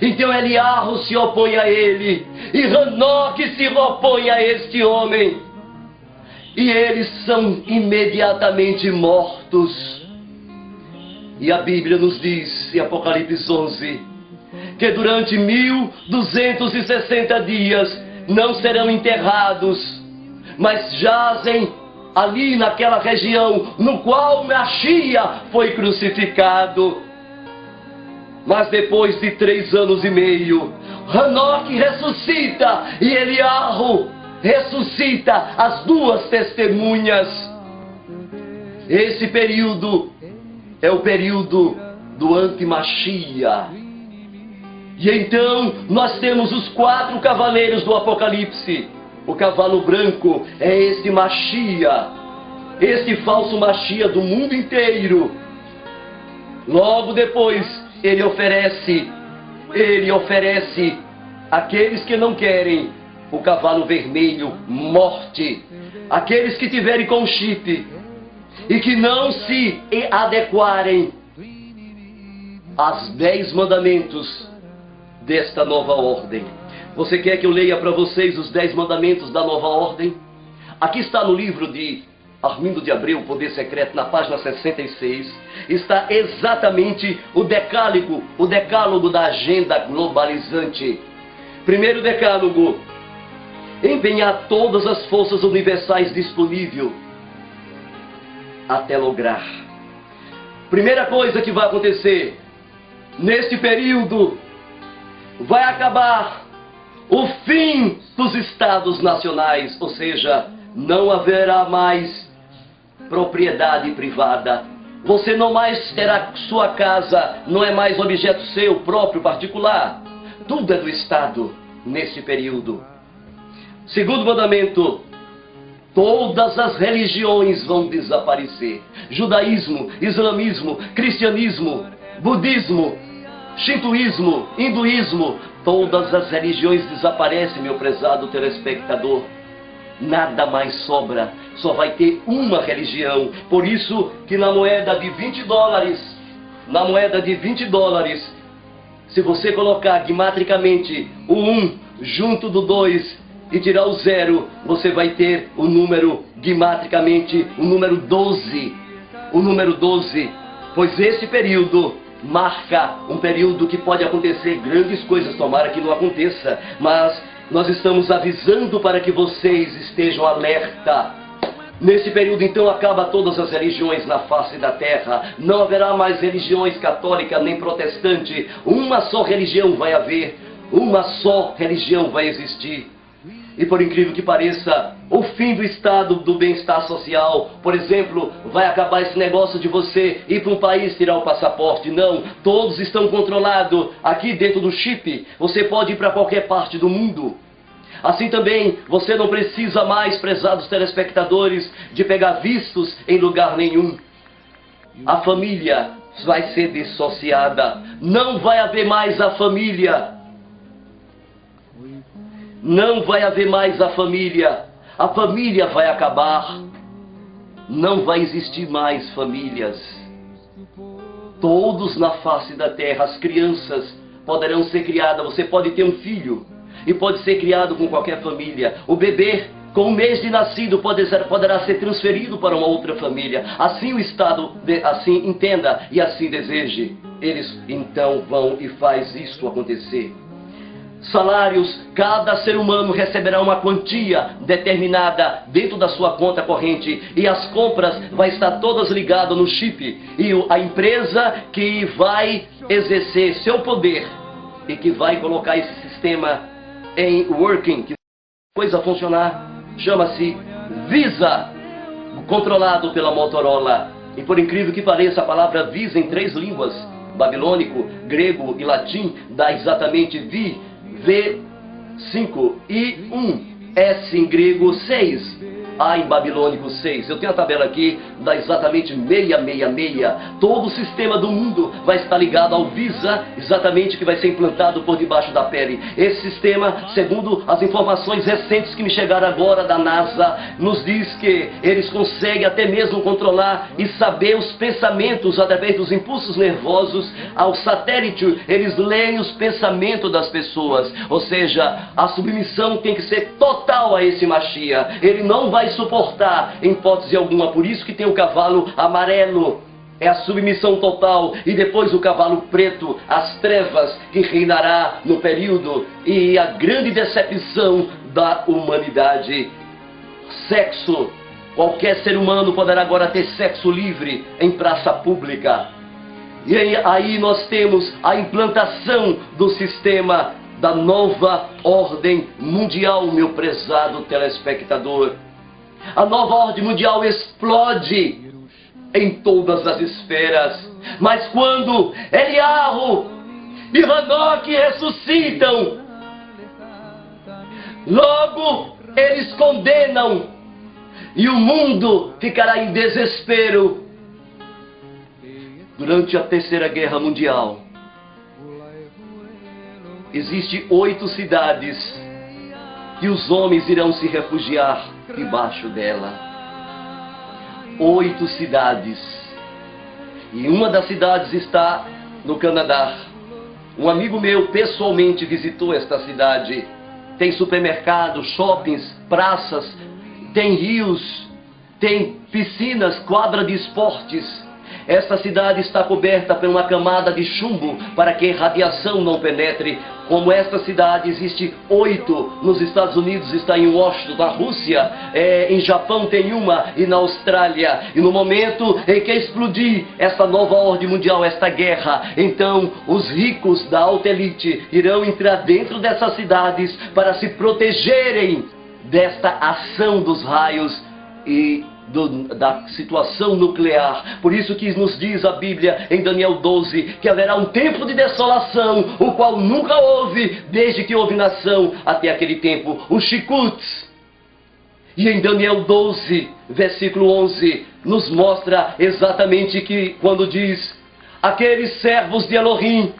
Então Eliahu se opõe a ele, e Hanok se opõe a este homem, e eles são imediatamente mortos. E a Bíblia nos diz, em Apocalipse 11, que durante 1260 dias não serão enterrados, mas jazem ali naquela região no qual Mashiach foi crucificado. Mas depois de 3 anos e meio, Hanok ressuscita e Eliahu ressuscita as duas testemunhas. Esse período é o período do anti-Mashiach. E então nós temos os 4 cavaleiros do Apocalipse. O cavalo branco é esse Mashiach, esse falso Mashiach do mundo inteiro. Logo depois ele oferece àqueles que não querem o cavalo vermelho, morte. Aqueles que tiverem com chip, e que não se adequarem aos 10 mandamentos desta nova ordem. Você quer que eu leia para vocês os 10 mandamentos da nova ordem? Aqui está no livro de Armindo de Abreu, Poder Secreto, na página 66, está exatamente o decálogo da agenda globalizante. Primeiro decálogo: empenhar todas as forças universais disponíveis até lograr. Primeira coisa que vai acontecer neste período, vai acabar o fim dos estados nacionais, ou seja, não haverá mais propriedade privada. Você não mais terá sua casa, não é mais objeto seu próprio particular. Tudo é do Estado nesse período. Segundo mandamento: todas as religiões vão desaparecer. Judaísmo, islamismo, cristianismo, budismo, shintoísmo, hinduísmo, todas as religiões desaparecem, meu prezado telespectador. Nada mais sobra, só vai ter uma religião. Por isso que na moeda de 20 dólares, se você colocar guimatricamente o 1 junto do 2 e tirar o 0, você vai ter o número, guimatricamente, o número 12. O número 12, pois esse período marca um período que pode acontecer grandes coisas, tomara que não aconteça, mas nós estamos avisando para que vocês estejam alerta. Nesse período, então, acaba todas as religiões na face da terra. Não haverá mais religiões católica nem protestante. Uma só religião vai haver. Uma só religião vai existir. E por incrível que pareça, o fim do estado do bem-estar social, por exemplo, vai acabar esse negócio de você ir para um país tirar o passaporte. Não, todos estão controlados aqui dentro do chip. Você pode ir para qualquer parte do mundo. Assim também, você não precisa mais, prezados telespectadores, de pegar vistos em lugar nenhum. A família vai ser dissociada. Não vai haver mais a família. Não vai haver mais a família. A família vai acabar. Não vai existir mais famílias. Todos na face da terra, as crianças poderão ser criadas. Você pode ter um filho e pode ser criado com qualquer família. O bebê, com um mês de nascido, poderá ser transferido para uma outra família. Assim o Estado, assim entenda e assim deseje. Eles então vão e faz isto acontecer. Salários, cada ser humano receberá uma quantia determinada dentro da sua conta corrente, e as compras vai estar todas ligadas no chip, e a empresa que vai exercer seu poder e que vai colocar esse sistema em working, que coisa funcionar, chama-se Visa, controlado pela Motorola. E por incrível que pareça, a palavra Visa em 3 línguas, babilônico, grego e latim, dá exatamente V5 e 1, S em grego 6, A em babilônico 6. Eu tenho a tabela aqui, dá exatamente 666. Todo o sistema do mundo vai estar ligado ao Visa, exatamente, que vai ser implantado por debaixo da pele. Esse sistema, segundo as informações recentes que me chegaram agora da NASA, nos diz que eles conseguem até mesmo controlar e saber os pensamentos através dos impulsos nervosos. Ao satélite, eles leem os pensamentos das pessoas. Ou seja, a submissão tem que ser total a esse Machia. Ele não vai suportar em hipótese alguma. Por isso que tem o cavalo amarelo, é a submissão total, e depois o cavalo preto, as trevas, que reinará no período, e a grande decepção da humanidade. Sexo, qualquer ser humano poderá agora ter sexo livre em praça pública. E aí nós temos a implantação do sistema da nova ordem mundial, meu prezado telespectador. A nova ordem mundial explode em todas as esferas. Mas quando Eliarro e Hanok ressuscitam, logo eles condenam e o mundo ficará em desespero. Durante a Terceira Guerra Mundial, existem 8 cidades que os homens irão se refugiar debaixo dela. 8 cidades. E uma das cidades está no Canadá. Um amigo meu pessoalmente visitou esta cidade. Tem supermercados, shoppings, praças, tem rios, tem piscinas, quadra de esportes. Esta cidade está coberta por uma camada de chumbo para que a radiação não penetre. Como esta cidade, existe 8 nos Estados Unidos, está em Washington, na Rússia, em Japão tem uma e na Austrália. E no momento em que explodir esta nova ordem mundial, esta guerra, então os ricos da alta elite irão entrar dentro dessas cidades para se protegerem desta ação dos raios e da situação nuclear. Por isso que nos diz a Bíblia em Daniel 12 que haverá um tempo de desolação, o qual nunca houve desde que houve nação até aquele tempo, os Chikuts. E em Daniel 12, versículo 11, nos mostra exatamente que quando diz: aqueles servos de Elohim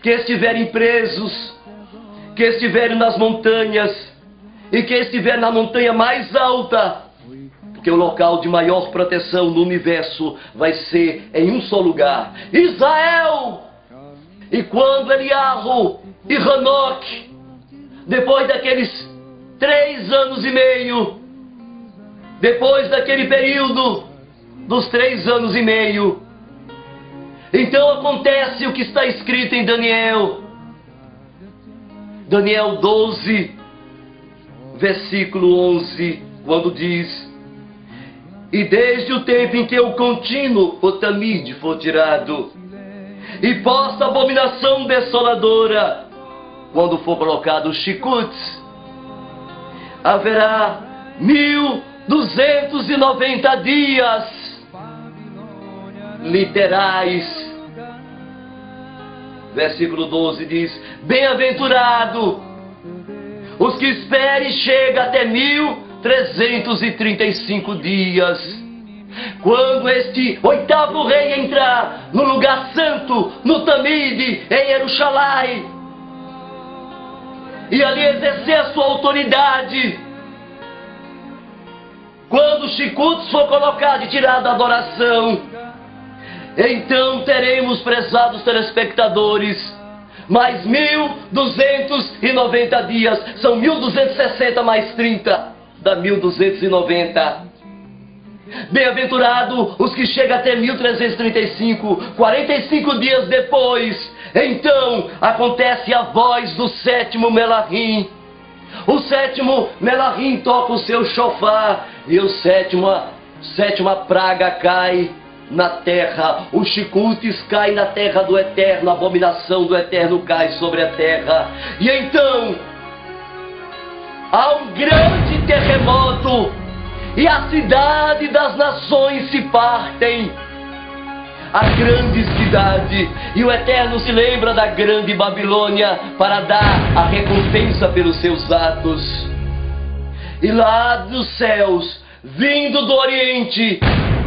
que estiverem presos, que estiverem nas montanhas e que estiverem na montanha mais alta, que o local de maior proteção no universo vai ser em um só lugar, Israel. E quando Eliarro e Hanoque, depois daqueles 3 anos e meio, depois daquele período dos 3 anos e meio, então acontece o que está escrito em Daniel 12, versículo 11, quando diz: e desde o tempo em que o contínuo Otamide for tirado, e posta a abominação desoladora, quando for colocado os Chikuts, haverá 1290 dias literais. Versículo 12 diz: bem-aventurado os que esperem, chega até 1335 dias, quando este 8º rei entrar no lugar santo, no Tamide, em Jerusalém, e ali exercer a sua autoridade. Quando os Chikuts for colocado e tirado da adoração, então teremos, prezados telespectadores, mais 1290 dias, são 1260 mais 30, dá 1290. Bem-aventurado os que chegam até 1335, 45 dias depois, então acontece a voz do 7º Melahim. O 7º Melahim toca o seu shofar, e a sétima praga cai na terra. Os Chikutis caem na terra do Eterno, a abominação do Eterno cai sobre a terra. E então há um grande terremoto, e a cidade das nações se partem, a grande cidade, e o Eterno se lembra da grande Babilônia para dar a recompensa pelos seus atos. E lá dos céus, vindo do Oriente,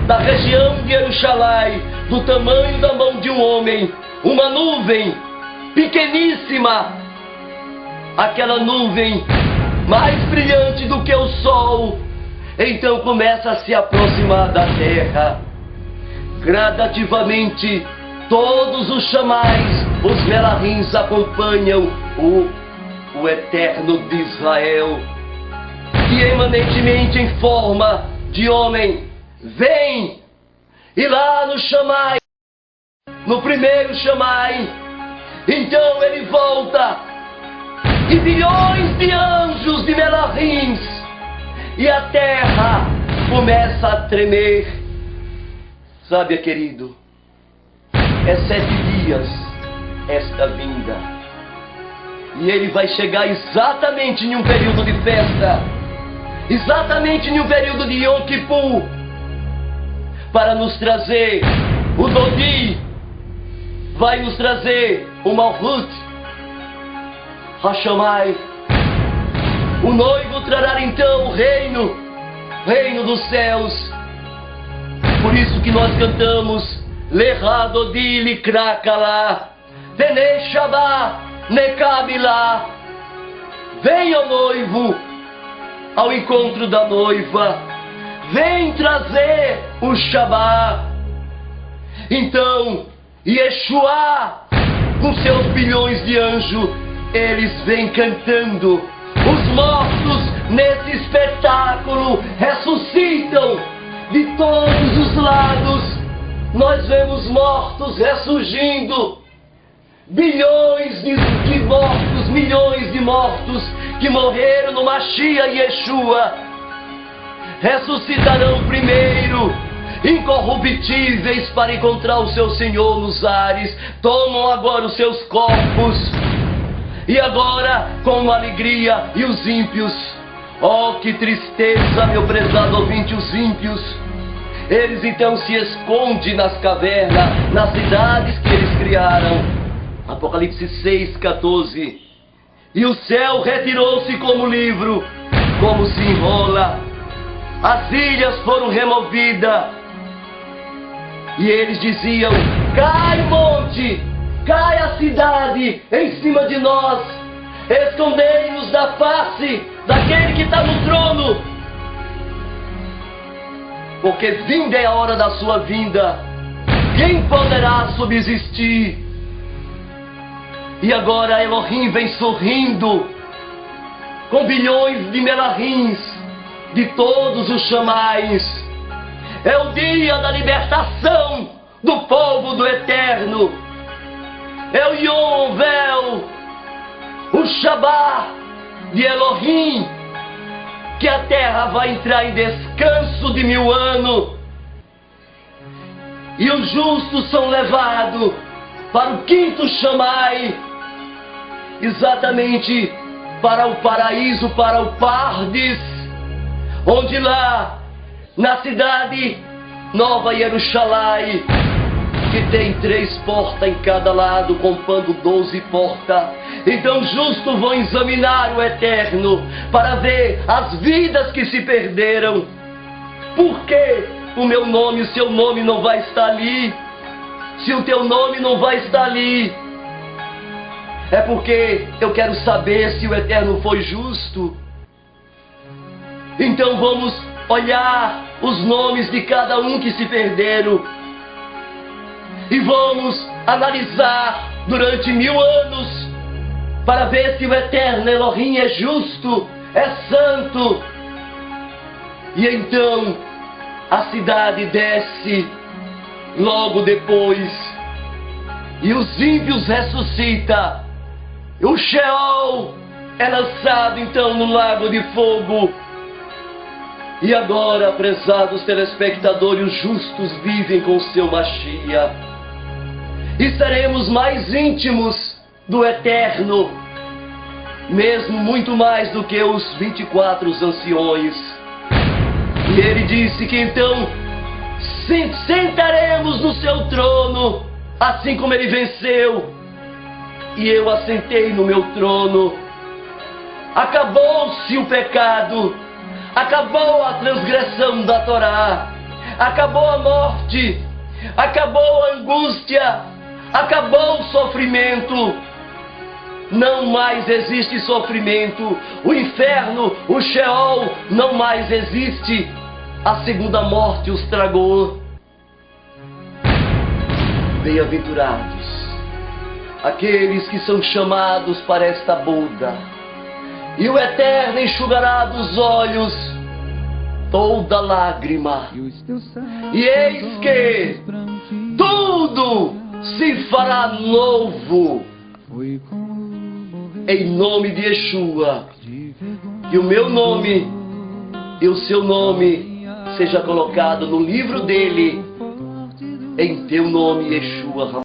da região de Jerusalém, do tamanho da mão de um homem, uma nuvem pequeníssima, aquela nuvem mais brilhante do que o sol, então começa a se aproximar da terra. Gradativamente, todos os chamais, os Melahins, acompanham o Eterno de Israel, que emanentemente em forma de homem vem, e lá no chamai, no primeiro chamai, então ele volta, e bilhões de anjos de Melahins, e a terra começa a tremer. Sabe, querido, é 7 dias esta vinda, e ele vai chegar exatamente em um período de festa, exatamente em um período de Yom Kippur, para nos trazer o Dodi, vai nos trazer o Malhut Hashamai. O noivo trará então o reino dos céus. Por isso que nós cantamos Lecha Dodi Likrakala Vene Shabá Nekabilá. Venha o noivo ao encontro da noiva. vem trazer o Shabá. Então, Yeshua, com seus bilhões de anjos, eles vêm cantando. Os mortos nesse espetáculo ressuscitam de todos os lados. Nós vemos mortos ressurgindo. Bilhões de mortos, milhões de mortos que morreram no Mashiach Yeshua ressuscitarão primeiro, incorruptíveis, para encontrar o seu Senhor nos ares. Tomam agora os seus corpos, e agora com alegria. E os ímpios, oh que tristeza, meu prezado ouvinte, os ímpios, eles então se escondem nas cavernas, nas cidades que eles criaram. Apocalipse 6:14. E o céu retirou-se como livro, como se enrola. As ilhas foram removidas. E eles diziam: cai monte, cai a cidade em cima de nós. Escondei-nos da face daquele que está no trono. Porque vinda é a hora da sua vinda. Quem poderá subsistir? E agora Elohim vem sorrindo, com bilhões de melahins, de todos os chamais. É o dia da libertação do povo do Eterno. É o Yom Vel, o Shabá de Elohim, que a terra vai entrar em descanso de 1000 anos. E os justos são levados para o quinto Shamai, exatamente para o paraíso, para o Pardes, onde lá, na cidade Nova Jerusalém, que tem 3 portas em cada lado, compando 12 portas. Então justos vão examinar o Eterno para ver as vidas que se perderam. Por que o meu nome, o seu nome não vai estar ali? Se o teu nome não vai estar ali, é porque eu quero saber se o Eterno foi justo. Então vamos olhar os nomes de cada um que se perderam, e vamos analisar durante 1000 anos, para ver se o Eterno Elohim é justo, é santo. E então a cidade desce logo depois, e os ímpios ressuscitam. O Sheol é lançado então no lago de fogo. E agora, prezados telespectadores, os justos vivem com seu Mashiach, e seremos mais íntimos do Eterno, mesmo muito mais do que os 24 anciões. E ele disse que então sentaremos no seu trono, assim como ele venceu. E eu assentei no meu trono. Acabou-se o pecado, acabou a transgressão da Torá, acabou a morte, acabou a angústia, acabou o sofrimento. Não mais existe sofrimento. O inferno, o Sheol, não mais existe. A segunda morte os tragou. Bem-aventurados aqueles que são chamados para esta boda, e o Eterno enxugará dos olhos toda lágrima, e eis que tudo se fará novo. Em nome de Yeshua, que o meu nome e o seu nome seja colocado no livro dele, em teu nome, Yeshua.